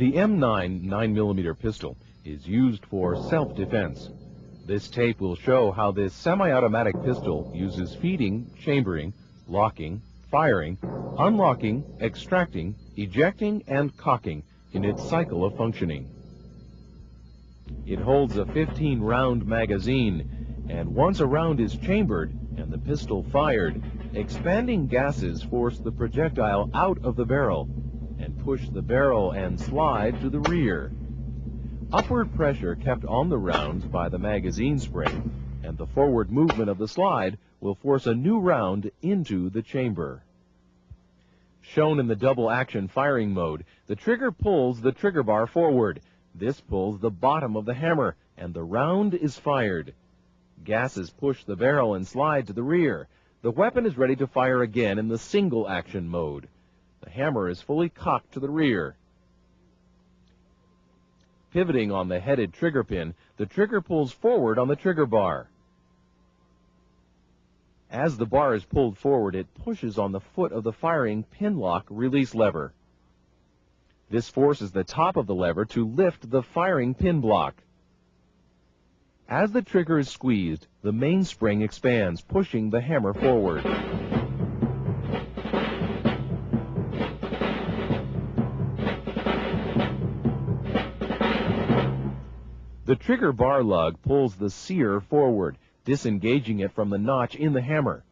The M9 9mm pistol is used for self-defense. This tape will show how this semi-automatic pistol uses feeding, chambering, locking, firing, unlocking, extracting, ejecting, and cocking in its cycle of functioning. It holds a 15-round magazine, and once a round is chambered and the pistol fired, expanding gases force the projectile out of the barrel and push the barrel and slide to the rear. Upward pressure kept on the rounds by the magazine spring, and the forward movement of the slide will force a new round into the chamber. Shown in the double action firing mode, the trigger pulls the trigger bar forward. This pulls the bottom of the hammer, and the round is fired. Gases push the barrel and slide to the rear. The weapon is ready to fire again in the single action mode. The hammer is fully cocked to the rear. Pivoting on the headed trigger pin, the trigger pulls forward on the trigger bar. As the bar is pulled forward, it pushes on the foot of the firing pin lock release lever. This forces the top of the lever to lift the firing pin block. As the trigger is squeezed, the mainspring expands, pushing the hammer forward. The trigger bar lug pulls the sear forward, disengaging it from the notch in the hammer.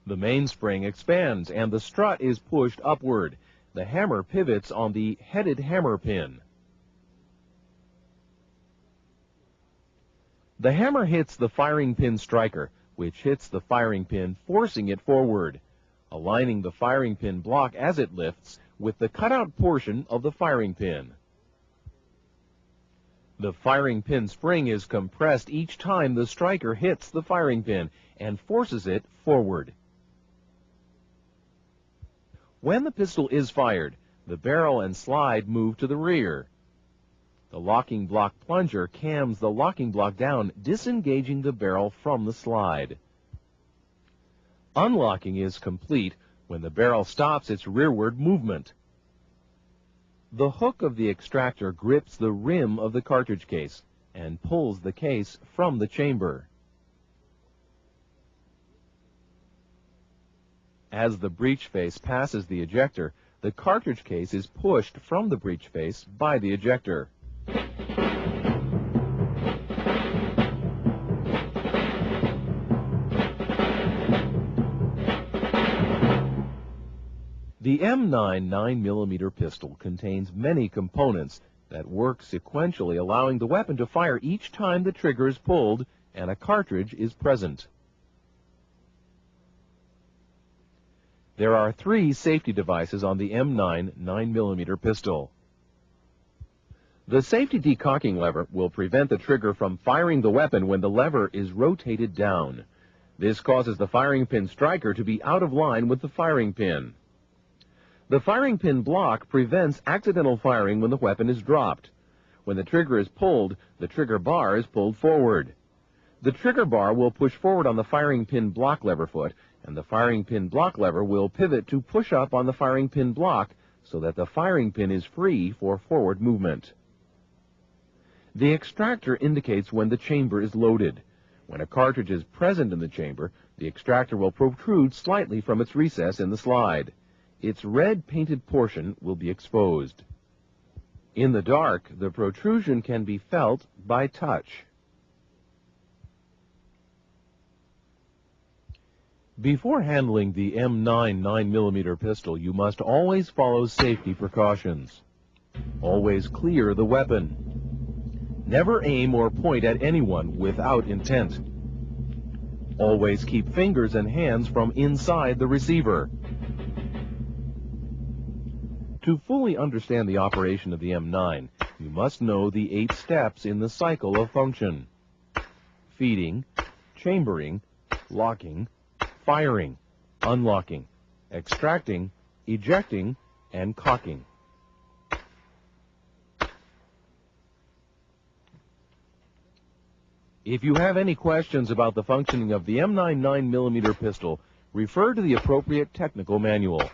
The mainspring expands and the strut is pushed upward. The hammer pivots on the headed hammer pin. The hammer hits the firing pin striker, which hits the firing pin, forcing it forward, aligning the firing pin block as it lifts with the cutout portion of the firing pin. The firing pin spring is compressed each time the striker hits the firing pin and forces it forward. When the pistol is fired, the barrel and slide move to the rear. The locking block plunger cams the locking block down, disengaging the barrel from the slide. Unlocking is complete when the barrel stops its rearward movement. The hook of the extractor grips the rim of the cartridge case and pulls the case from the chamber. As the breech face passes the ejector, the cartridge case is pushed from the breech face by the ejector. The M9 9mm pistol contains many components that work sequentially, allowing the weapon to fire each time the trigger is pulled and a cartridge is present. There are 3 safety devices on the M9 9mm pistol. The safety decocking lever will prevent the trigger from firing the weapon when the lever is rotated down. This causes the firing pin striker to be out of line with the firing pin. The firing pin block prevents accidental firing when the weapon is dropped. When the trigger is pulled, the trigger bar is pulled forward. The trigger bar will push forward on the firing pin block lever foot, and the firing pin block lever will pivot to push up on the firing pin block so that the firing pin is free for forward movement. The extractor indicates when the chamber is loaded. When a cartridge is present in the chamber, the extractor will protrude slightly from its recess in the slide. Its red painted portion will be exposed. In the dark, the protrusion can be felt by touch. Before handling the M9 9mm pistol, you must always follow safety precautions. Always clear the weapon. Never aim or point at anyone without intent. Always keep fingers and hands from inside the receiver. To fully understand the operation of the M9, you must know the 8 steps in the cycle of function: feeding, chambering, locking, firing, unlocking, extracting, ejecting, and cocking. If you have any questions about the functioning of the M9 9mm pistol, refer to the appropriate technical manual.